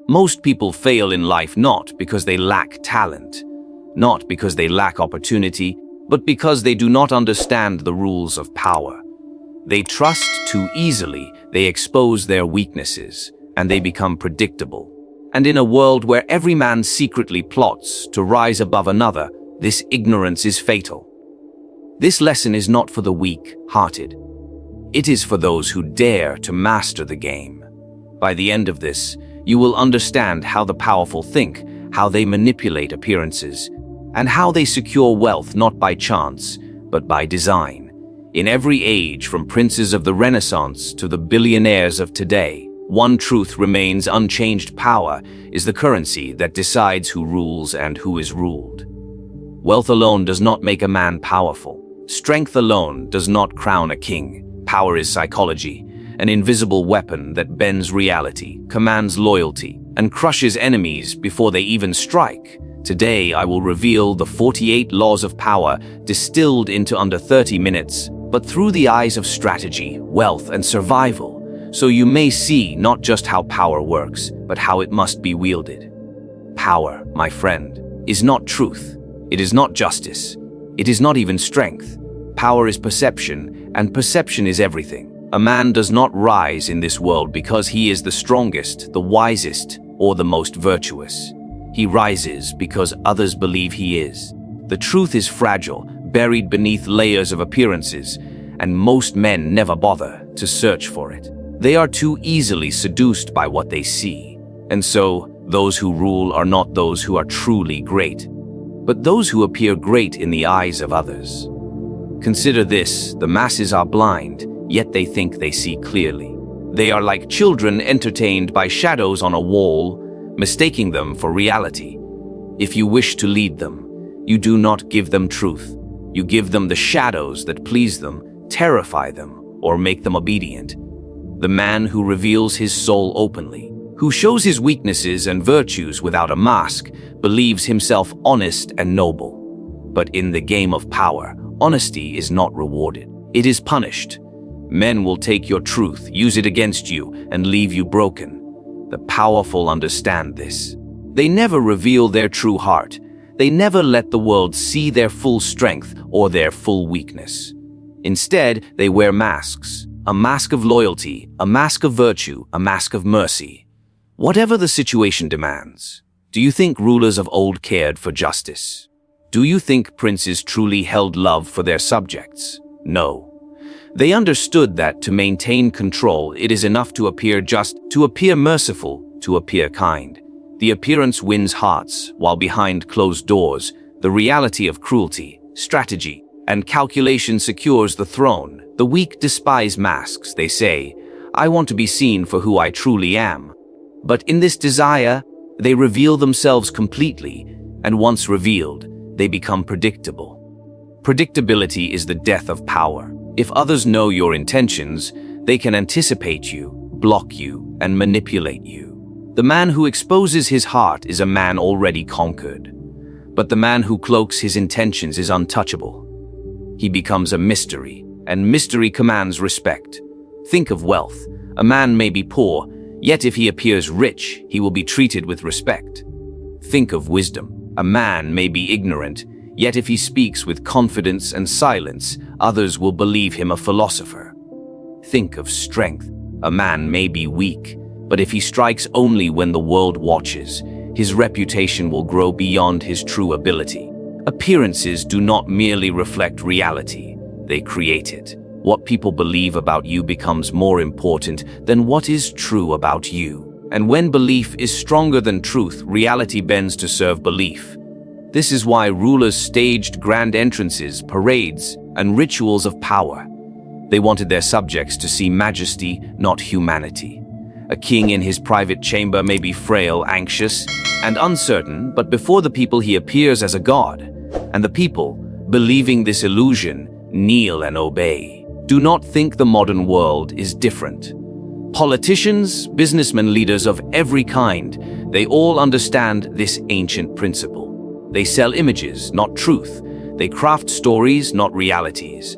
Most people fail in life not because they lack talent, not because they lack opportunity, but because they do not understand the rules of power. They trust too easily, they expose their weaknesses, and they become predictable. And in a world where every man secretly plots to rise above another, this ignorance is fatal. This lesson is not for the weak-hearted. It is for those who dare to master the game. By the end of this, you will understand how the powerful think, how they manipulate appearances, and how they secure wealth not by chance, but by design. In every age, from princes of the Renaissance to the billionaires of today, one truth remains unchanged: power is the currency that decides who rules and who is ruled. Wealth alone does not make a man powerful. Strength alone does not crown a king. Power is psychology, an invisible weapon that bends reality, commands loyalty, and crushes enemies before they even strike. Today, I will reveal the 48 laws of power distilled into under 30 minutes, but through the eyes of strategy, wealth, and survival, so you may see not just how power works, but how it must be wielded. Power, my friend, is not truth. It is not justice. It is not even strength. Power is perception, and perception is everything. A man does not rise in this world because he is the strongest, the wisest, or the most virtuous. He rises because others believe he is. The truth is fragile, buried beneath layers of appearances, and most men never bother to search for it. They are too easily seduced by what they see. And so, those who rule are not those who are truly great, but those who appear great in the eyes of others. Consider this: the masses are blind, yet they think they see clearly. They are like children entertained by shadows on a wall, mistaking them for reality. If you wish to lead them, you do not give them truth. You give them the shadows that please them, terrify them, or make them obedient. The man who reveals his soul openly, who shows his weaknesses and virtues without a mask, believes himself honest and noble. But in the game of power, honesty is not rewarded. It is punished. Men will take your truth, use it against you, and leave you broken. The powerful understand this. They never reveal their true heart. They never let the world see their full strength or their full weakness. Instead, they wear masks. A mask of loyalty, a mask of virtue, a mask of mercy. Whatever the situation demands. Do you think rulers of old cared for justice? Do you think princes truly held love for their subjects? No. They understood that to maintain control, it is enough to appear just, to appear merciful, to appear kind. The appearance wins hearts, while behind closed doors, the reality of cruelty, strategy, and calculation secures the throne. The weak despise masks, they say. I want to be seen for who I truly am. But in this desire, they reveal themselves completely, and once revealed, they become predictable. Predictability is the death of power. If others know your intentions, they can anticipate you, block you, and manipulate you. The man who exposes his heart is a man already conquered. But the man who cloaks his intentions is untouchable. He becomes a mystery, and mystery commands respect. Think of wealth. A man may be poor, yet if he appears rich, he will be treated with respect. Think of wisdom. A man may be ignorant, yet if he speaks with confidence and silence, others will believe him a philosopher. Think of strength. A man may be weak, but if he strikes only when the world watches, his reputation will grow beyond his true ability. Appearances do not merely reflect reality, they create it. What people believe about you becomes more important than what is true about you. And when belief is stronger than truth, reality bends to serve belief. This is why rulers staged grand entrances, parades, and rituals of power. They wanted their subjects to see majesty, not humanity. A king in his private chamber may be frail, anxious, and uncertain, but before the people he appears as a god. And the people, believing this illusion, kneel and obey. Do not think the modern world is different. Politicians, businessmen, leaders of every kind, they all understand this ancient principle. They sell images, not truth. They craft stories, not realities.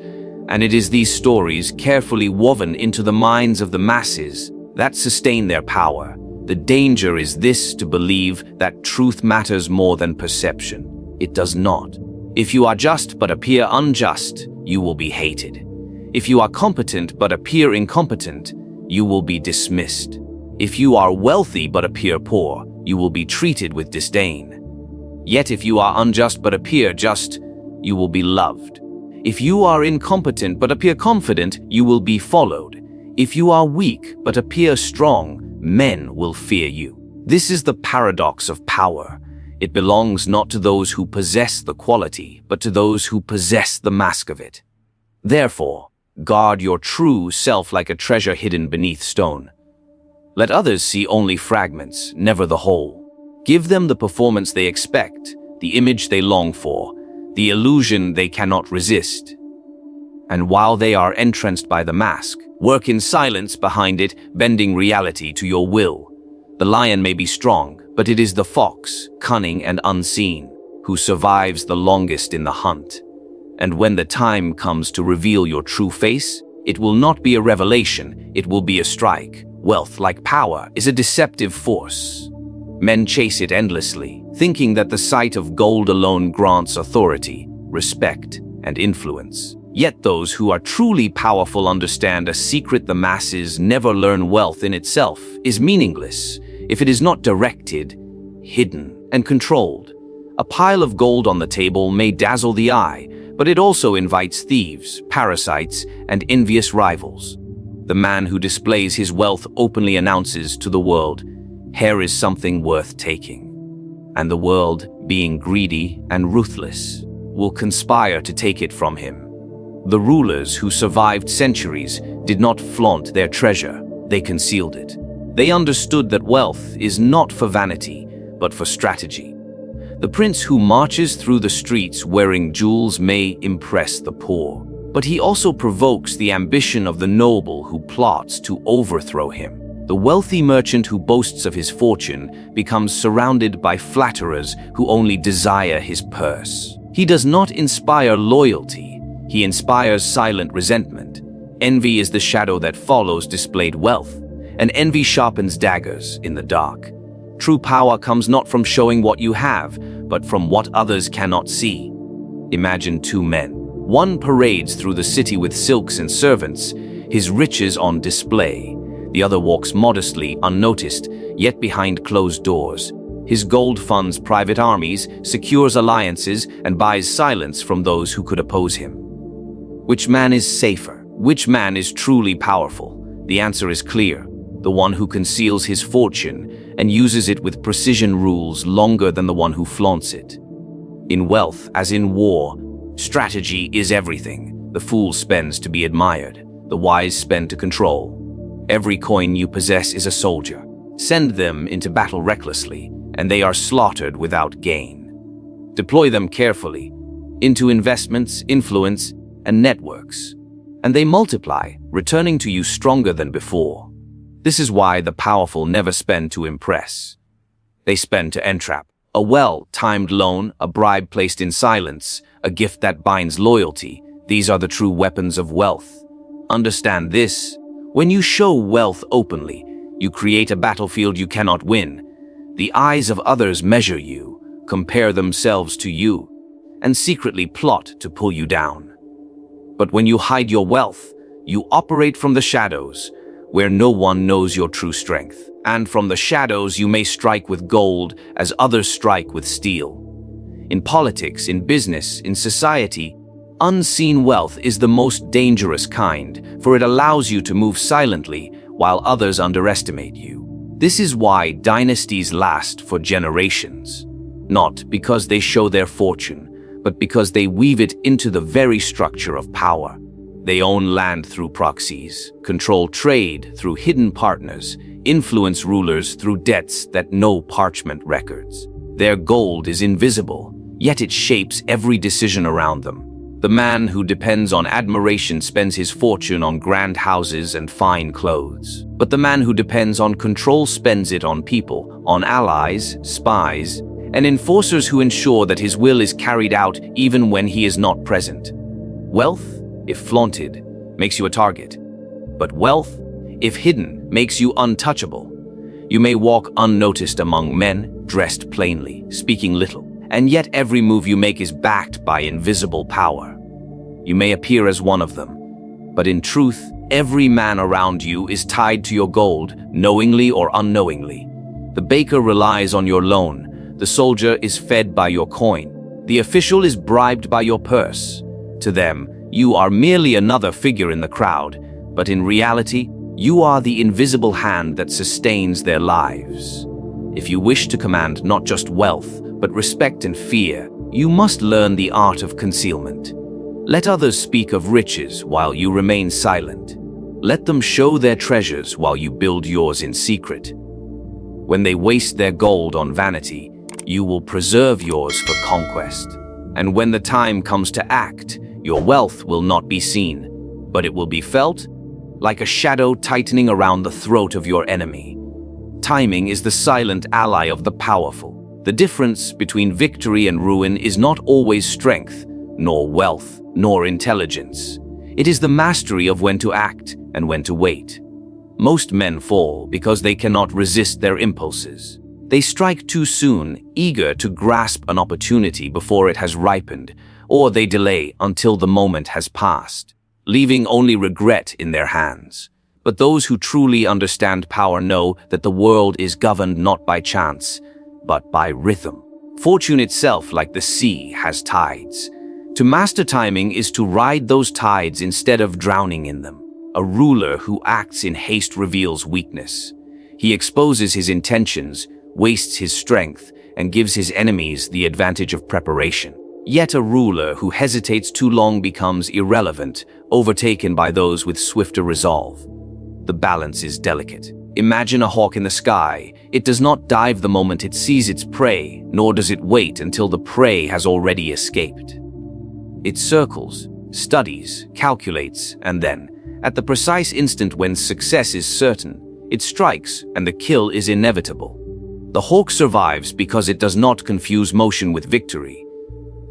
And it is these stories, carefully woven into the minds of the masses, that sustain their power. The danger is this: to believe that truth matters more than perception. It does not. If you are just but appear unjust, you will be hated. If you are competent but appear incompetent, you will be dismissed. If you are wealthy but appear poor, you will be treated with disdain. Yet if you are unjust but appear just, you will be loved. If you are incompetent but appear confident, you will be followed. If you are weak but appear strong, men will fear you. This is the paradox of power. It belongs not to those who possess the quality, but to those who possess the mask of it. Therefore, guard your true self like a treasure hidden beneath stone. Let others see only fragments, never the whole. Give them the performance they expect, the image they long for, the illusion they cannot resist. And while they are entranced by the mask, work in silence behind it, bending reality to your will. The lion may be strong, but it is the fox, cunning and unseen, who survives the longest in the hunt. And when the time comes to reveal your true face, it will not be a revelation, it will be a strike. Wealth, like power, is a deceptive force. Men chase it endlessly, thinking that the sight of gold alone grants authority, respect, and influence. Yet those who are truly powerful understand a secret: the masses never learn. Wealth in itself is meaningless if it is not directed, hidden, and controlled. A pile of gold on the table may dazzle the eye, but it also invites thieves, parasites, and envious rivals. The man who displays his wealth openly announces to the world, "Here is something worth taking." And the world, being greedy and ruthless, will conspire to take it from him. The rulers who survived centuries did not flaunt their treasure, they concealed it. They understood that wealth is not for vanity, but for strategy. The prince who marches through the streets wearing jewels may impress the poor, but he also provokes the ambition of the noble who plots to overthrow him. The wealthy merchant who boasts of his fortune becomes surrounded by flatterers who only desire his purse. He does not inspire loyalty, he inspires silent resentment. Envy is the shadow that follows displayed wealth, and envy sharpens daggers in the dark. True power comes not from showing what you have, but from what others cannot see. Imagine two men. One parades through the city with silks and servants, his riches on display. The other walks modestly, unnoticed, yet behind closed doors. His gold funds private armies, secures alliances, and buys silence from those who could oppose him. Which man is safer? Which man is truly powerful? The answer is clear. The one who conceals his fortune and uses it with precision rules longer than the one who flaunts it. In wealth, as in war, strategy is everything. The fool spends to be admired. The wise spend to control. Every coin you possess is a soldier. Send them into battle recklessly, and they are slaughtered without gain. Deploy them carefully into investments, influence, and networks, and they multiply, returning to you stronger than before. This is why the powerful never spend to impress. They spend to entrap. A well-timed loan, a bribe placed in silence, a gift that binds loyalty. These are the true weapons of wealth. Understand this. When you show wealth openly, you create a battlefield you cannot win. The eyes of others measure you, compare themselves to you, and secretly plot to pull you down. But when you hide your wealth, you operate from the shadows, where no one knows your true strength. And from the shadows you may strike with gold as others strike with steel. In politics, in business, in society, unseen wealth is the most dangerous kind, for it allows you to move silently while others underestimate you. This is why dynasties last for generations, not because they show their fortune, but because they weave it into the very structure of power. They own land through proxies, control trade through hidden partners, influence rulers through debts that no parchment records. Their gold is invisible, yet it shapes every decision around them. The man who depends on admiration spends his fortune on grand houses and fine clothes. But the man who depends on control spends it on people, on allies, spies, and enforcers who ensure that his will is carried out even when he is not present. Wealth, if flaunted, makes you a target. But wealth, if hidden, makes you untouchable. You may walk unnoticed among men, dressed plainly, speaking little, and yet every move you make is backed by invisible power. You may appear as one of them, but in truth, every man around you is tied to your gold, knowingly or unknowingly. The baker relies on your loan, the soldier is fed by your coin, the official is bribed by your purse. To them, you are merely another figure in the crowd, but in reality, you are the invisible hand that sustains their lives. If you wish to command not just wealth, but respect and fear, you must learn the art of concealment. Let others speak of riches while you remain silent. Let them show their treasures while you build yours in secret. When they waste their gold on vanity, you will preserve yours for conquest. And when the time comes to act, your wealth will not be seen, but it will be felt like a shadow tightening around the throat of your enemy. Timing is the silent ally of the powerful. The difference between victory and ruin is not always strength, nor wealth, nor intelligence. It is the mastery of when to act and when to wait. Most men fall because they cannot resist their impulses. They strike too soon, eager to grasp an opportunity before it has ripened, or they delay until the moment has passed, leaving only regret in their hands. But those who truly understand power know that the world is governed not by chance, but by rhythm. Fortune itself, like the sea, has tides. To master timing is to ride those tides instead of drowning in them. A ruler who acts in haste reveals weakness. He exposes his intentions, wastes his strength, and gives his enemies the advantage of preparation. Yet a ruler who hesitates too long becomes irrelevant, overtaken by those with swifter resolve. The balance is delicate. Imagine a hawk in the sky. It does not dive the moment it sees its prey, nor does it wait until the prey has already escaped. It circles, studies, calculates, and then, at the precise instant when success is certain, it strikes and the kill is inevitable. The hawk survives because it does not confuse motion with victory.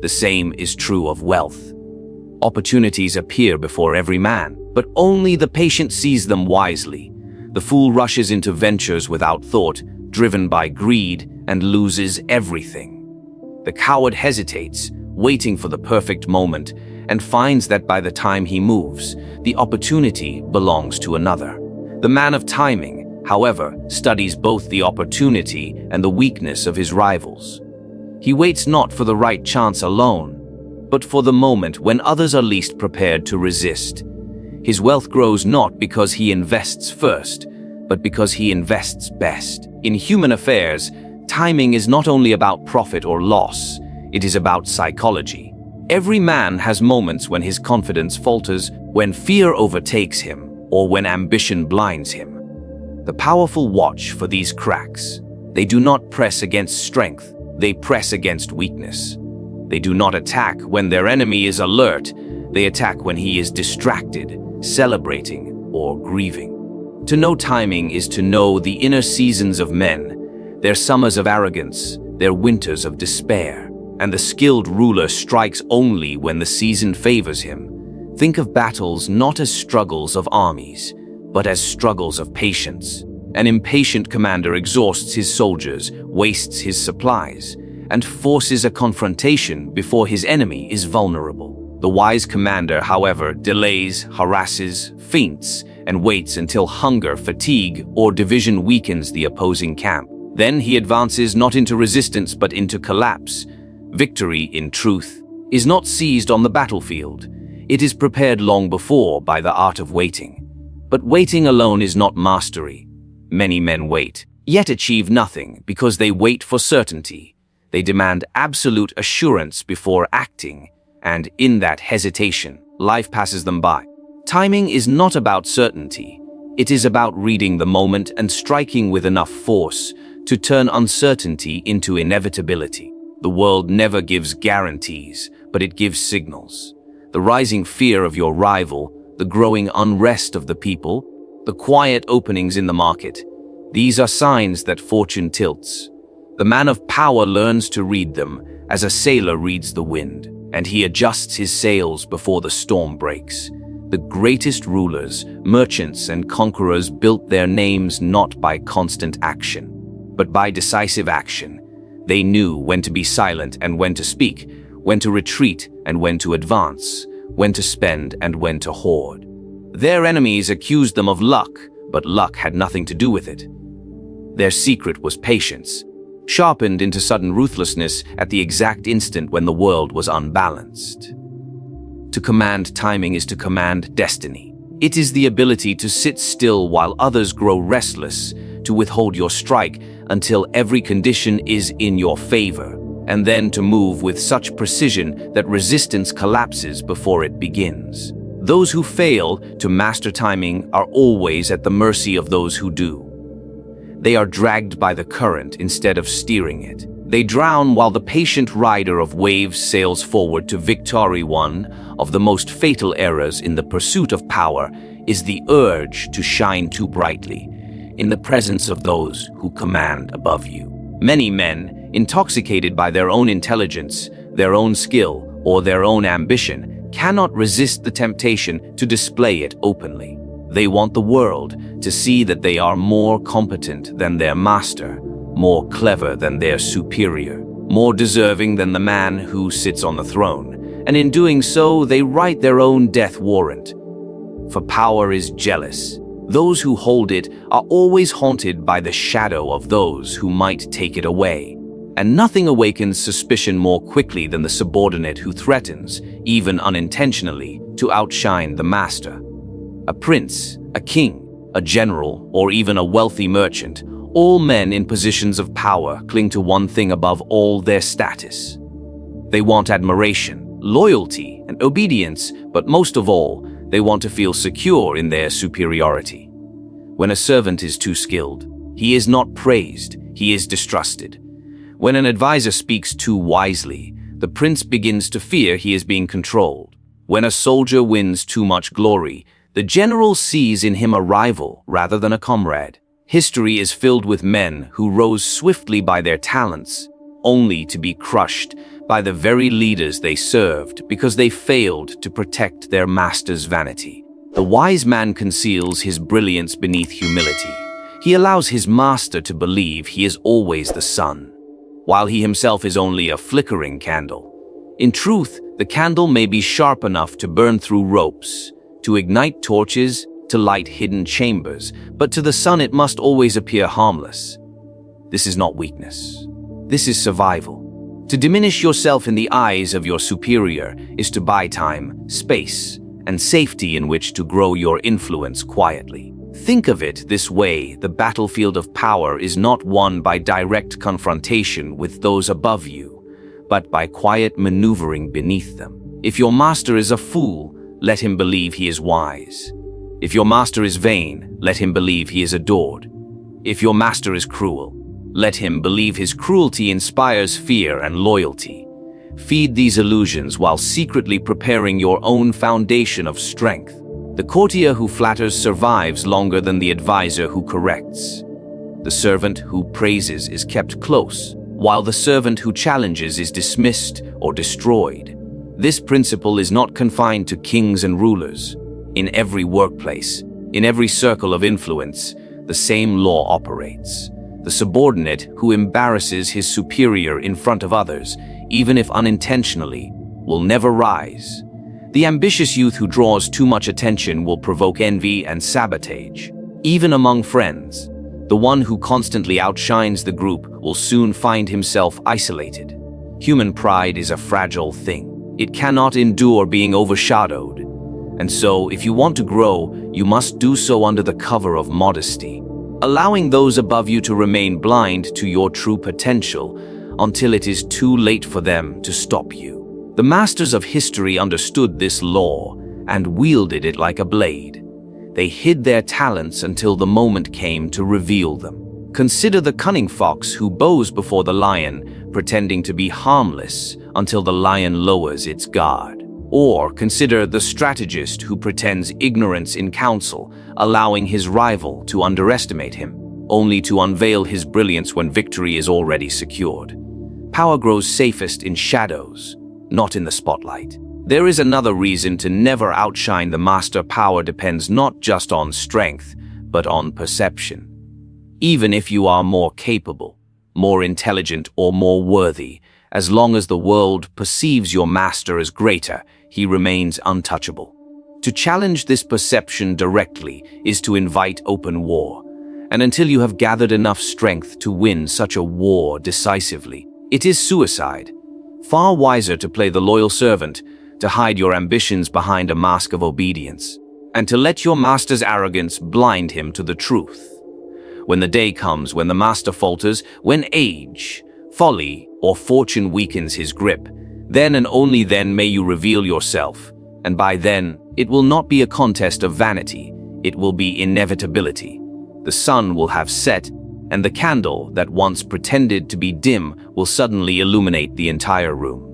The same is true of wealth. Opportunities appear before every man, but only the patient sees them wisely. The fool rushes into ventures without thought, driven by greed, and loses everything. The coward hesitates, waiting for the perfect moment, and finds that by the time he moves, the opportunity belongs to another. The man of timing, however, studies both the opportunity and the weakness of his rivals. He waits not for the right chance alone, but for the moment when others are least prepared to resist. His wealth grows not because he invests first, but because he invests best. In human affairs, timing is not only about profit or loss, it is about psychology. Every man has moments when his confidence falters, when fear overtakes him, or when ambition blinds him. The powerful watch for these cracks. They do not press against strength, they press against weakness. They do not attack when their enemy is alert, they attack when he is distracted, celebrating, or grieving. To know timing is to know the inner seasons of men, their summers of arrogance, their winters of despair. And the skilled ruler strikes only when the season favors him. Think of battles not as struggles of armies, but as struggles of patience. An impatient commander exhausts his soldiers, wastes his supplies, and forces a confrontation before his enemy is vulnerable. The wise commander, however, delays, harasses, feints, and waits until hunger, fatigue, or division weakens the opposing camp. Then he advances not into resistance but into collapse. Victory, in truth, is not seized on the battlefield. It is prepared long before by the art of waiting. But waiting alone is not mastery. Many men wait, yet achieve nothing because they wait for certainty. They demand absolute assurance before acting, and in that hesitation, life passes them by. Timing is not about certainty. It is about reading the moment and striking with enough force to turn uncertainty into inevitability. The world never gives guarantees, but it gives signals. The rising fear of your rival, the growing unrest of the people, the quiet openings in the market, these are signs that fortune tilts. The man of power learns to read them as a sailor reads the wind, and he adjusts his sails before the storm breaks. The greatest rulers, merchants, and conquerors built their names not by constant action, but by decisive action. They knew when to be silent and when to speak, when to retreat and when to advance, when to spend and when to hoard. Their enemies accused them of luck, but luck had nothing to do with it. Their secret was patience, sharpened into sudden ruthlessness at the exact instant when the world was unbalanced. To command timing is to command destiny. It is the ability to sit still while others grow restless, to withhold your strike until every condition is in your favor, and then to move with such precision that resistance collapses before it begins. Those who fail to master timing are always at the mercy of those who do. They are dragged by the current instead of steering it. They drown while the patient rider of waves sails forward to victory. One of the most fatal errors in the pursuit of power is the urge to shine too brightly in the presence of those who command above you. Many men, intoxicated by their own intelligence, their own skill, or their own ambition, cannot resist the temptation to display it openly. They want the world to see that they are more competent than their master, more clever than their superior, more deserving than the man who sits on the throne, and in doing so, they write their own death warrant. For power is jealous. Those who hold it are always haunted by the shadow of those who might take it away. And nothing awakens suspicion more quickly than the subordinate who threatens, even unintentionally, to outshine the master. A prince, a king, a general, or even a wealthy merchant, all men in positions of power cling to one thing above all: their status. They want admiration, loyalty, and obedience, but most of all, they want to feel secure in their superiority. When a servant is too skilled, he is not praised, he is distrusted. When an advisor speaks too wisely, the prince begins to fear he is being controlled. When a soldier wins too much glory, the general sees in him a rival rather than a comrade. History is filled with men who rose swiftly by their talents, only to be crushed by the very leaders they served because they failed to protect their master's vanity. The wise man conceals his brilliance beneath humility. He allows his master to believe he is always the sun, while he himself is only a flickering candle. In truth, the candle may be sharp enough to burn through ropes, to ignite torches, to light hidden chambers, but to the sun it must always appear harmless. This is not weakness. This is survival. To diminish yourself in the eyes of your superior is to buy time, space, and safety in which to grow your influence quietly. Think of it this way: the battlefield of power is not won by direct confrontation with those above you, but by quiet maneuvering beneath them. If your master is a fool, let him believe he is wise. If your master is vain, let him believe he is adored. If your master is cruel, let him believe his cruelty inspires fear and loyalty. Feed these illusions while secretly preparing your own foundation of strength. The courtier who flatters survives longer than the advisor who corrects. The servant who praises is kept close, while the servant who challenges is dismissed or destroyed. This principle is not confined to kings and rulers. In every workplace, in every circle of influence, the same law operates. The subordinate who embarrasses his superior in front of others, even if unintentionally, will never rise. The ambitious youth who draws too much attention will provoke envy and sabotage. Even among friends, the one who constantly outshines the group will soon find himself isolated. Human pride is a fragile thing. It cannot endure being overshadowed. And so, if you want to grow, you must do so under the cover of modesty, allowing those above you to remain blind to your true potential until it is too late for them to stop you. The masters of history understood this law and wielded it like a blade. They hid their talents until the moment came to reveal them. Consider the cunning fox who bows before the lion, pretending to be harmless until the lion lowers its guard. Or consider the strategist who pretends ignorance in council, allowing his rival to underestimate him, only to unveil his brilliance when victory is already secured. Power grows safest in shadows, not in the spotlight. There is another reason to never outshine the master. Power depends not just on strength, but on perception. Even if you are more capable, more intelligent, or more worthy, as long as the world perceives your master as greater, he remains untouchable. To challenge this perception directly is to invite open war, and until you have gathered enough strength to win such a war decisively, it is suicide. Far wiser to play the loyal servant, to hide your ambitions behind a mask of obedience, and to let your master's arrogance blind him to the truth. When the day comes when the master falters, when age, folly, or fortune weakens his grip, then and only then may you reveal yourself, and by then it will not be a contest of vanity, it will be inevitability. The sun will have set, and the candle that once pretended to be dim will suddenly illuminate the entire room.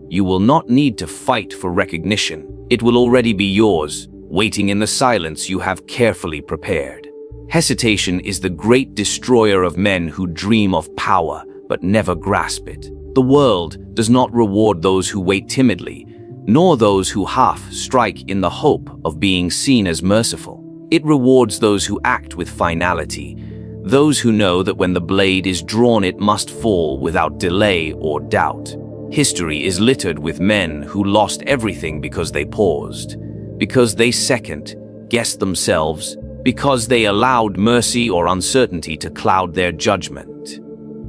You will not need to fight for recognition. It will already be yours, waiting in the silence you have carefully prepared. Hesitation is the great destroyer of men who dream of power but never grasp it. The world does not reward those who wait timidly, nor those who half strike in the hope of being seen as merciful. It rewards those who act with finality, those who know that when the blade is drawn it must fall without delay or doubt. History is littered with men who lost everything because they paused, because they second-guessed themselves, because they allowed mercy or uncertainty to cloud their judgment.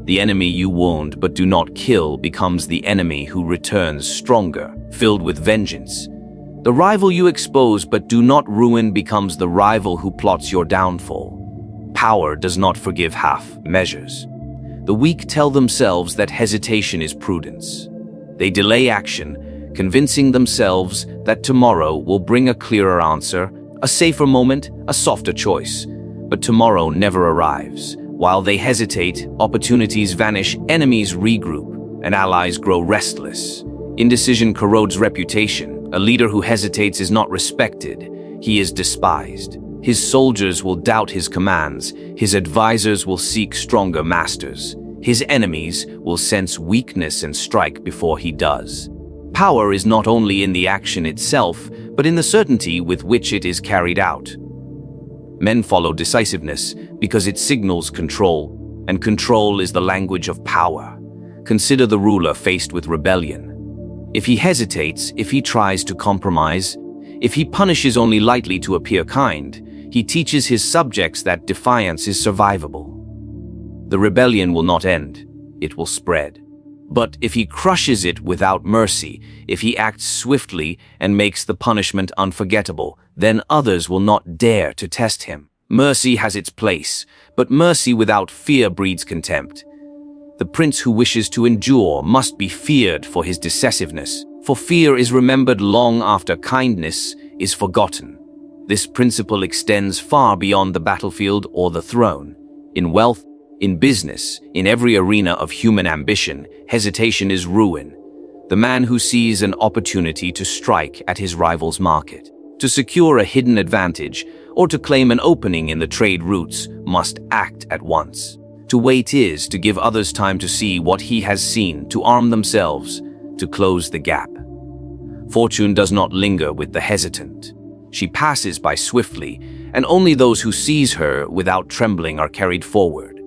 The enemy you wound but do not kill becomes the enemy who returns stronger, filled with vengeance. The rival you expose but do not ruin becomes the rival who plots your downfall. Power does not forgive half measures. The weak tell themselves that hesitation is prudence. They delay action, convincing themselves that tomorrow will bring a clearer answer, a safer moment, a softer choice. But tomorrow never arrives. While they hesitate, opportunities vanish, enemies regroup, and allies grow restless. Indecision corrodes reputation. A leader who hesitates is not respected. He is despised. His soldiers will doubt his commands. His advisors will seek stronger masters. His enemies will sense weakness and strike before he does. Power is not only in the action itself, but in the certainty with which it is carried out. Men follow decisiveness because it signals control, and control is the language of power. Consider the ruler faced with rebellion. If he hesitates, if he tries to compromise, if he punishes only lightly to appear kind, he teaches his subjects that defiance is survivable. The rebellion will not end, it will spread. But if he crushes it without mercy, if he acts swiftly and makes the punishment unforgettable, then others will not dare to test him. Mercy has its place, but mercy without fear breeds contempt. The prince who wishes to endure must be feared for his decisiveness, for fear is remembered long after kindness is forgotten. This principle extends far beyond the battlefield or the throne. In wealth, in business, in every arena of human ambition, hesitation is ruin. The man who sees an opportunity to strike at his rival's market, to secure a hidden advantage, or to claim an opening in the trade routes must act at once. To wait is to give others time to see what he has seen, to arm themselves, to close the gap. Fortune does not linger with the hesitant. She passes by swiftly, and only those who seize her without trembling are carried forward.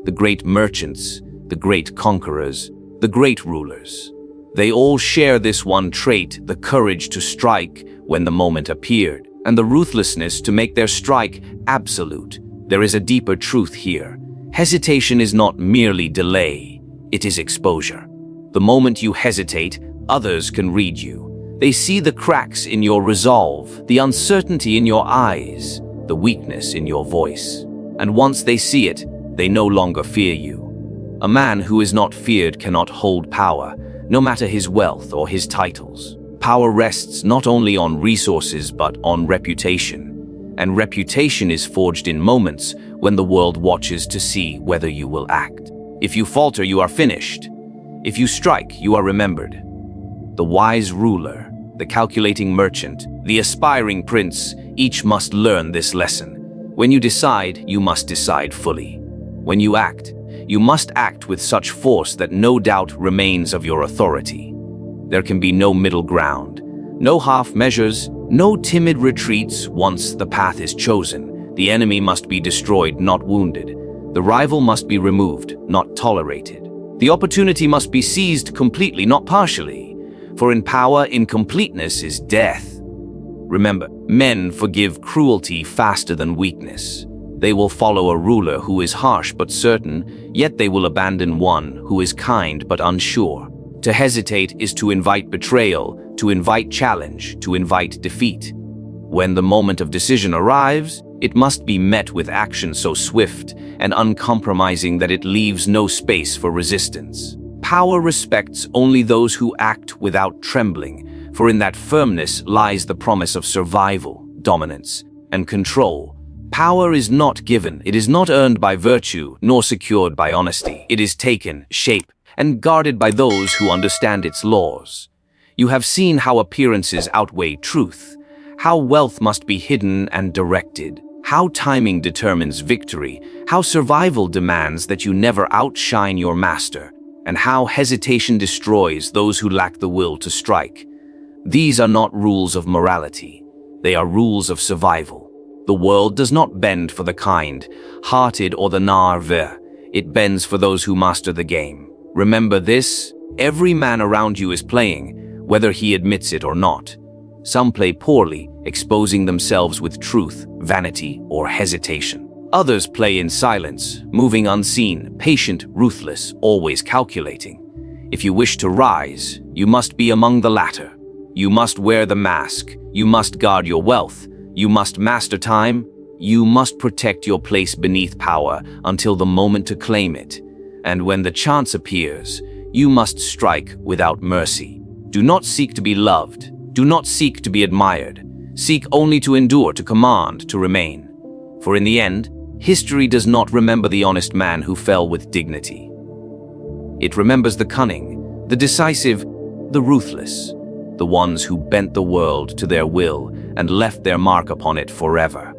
The great merchants, the great conquerors, the great rulers. They all share this one trait, the courage to strike when the moment appeared, and the ruthlessness to make their strike absolute. There is a deeper truth here. Hesitation is not merely delay, it is exposure. The moment you hesitate, others can read you. They see the cracks in your resolve, the uncertainty in your eyes, the weakness in your voice. And once they see it, they no longer fear you. A man who is not feared cannot hold power, no matter his wealth or his titles. Power rests not only on resources but on reputation. And reputation is forged in moments when the world watches to see whether you will act. If you falter, you are finished. If you strike, you are remembered. The wise ruler, the calculating merchant, the aspiring prince, each must learn this lesson. When you decide, you must decide fully. When you act, you must act with such force that no doubt remains of your authority. There can be no middle ground, no half measures, no timid retreats. Once the path is chosen, the enemy must be destroyed, not wounded. The rival must be removed, not tolerated. The opportunity must be seized completely, not partially. For in power, incompleteness is death. Remember, men forgive cruelty faster than weakness. They will follow a ruler who is harsh but certain, yet they will abandon one who is kind but unsure. To hesitate is to invite betrayal, to invite challenge, to invite defeat. When the moment of decision arrives, it must be met with action so swift and uncompromising that it leaves no space for resistance. Power respects only those who act without trembling, for in that firmness lies the promise of survival, dominance, and control. Power is not given, it is not earned by virtue, nor secured by honesty. It is taken, shaped, and guarded by those who understand its laws. You have seen how appearances outweigh truth, how wealth must be hidden and directed, how timing determines victory, how survival demands that you never outshine your master, and how hesitation destroys those who lack the will to strike. These are not rules of morality, they are rules of survival. The world does not bend for the kind-hearted or the nerveux. It bends for those who master the game. Remember this, every man around you is playing, whether he admits it or not. Some play poorly, exposing themselves with truth, vanity, or hesitation. Others play in silence, moving unseen, patient, ruthless, always calculating. If you wish to rise, you must be among the latter. You must wear the mask, you must guard your wealth, you must master time, you must protect your place beneath power until the moment to claim it. And when the chance appears, you must strike without mercy. Do not seek to be loved. Do not seek to be admired. Seek only to endure, to command, to remain. For in the end, history does not remember the honest man who fell with dignity. It remembers the cunning, the decisive, the ruthless, the ones who bent the world to their will and left their mark upon it forever.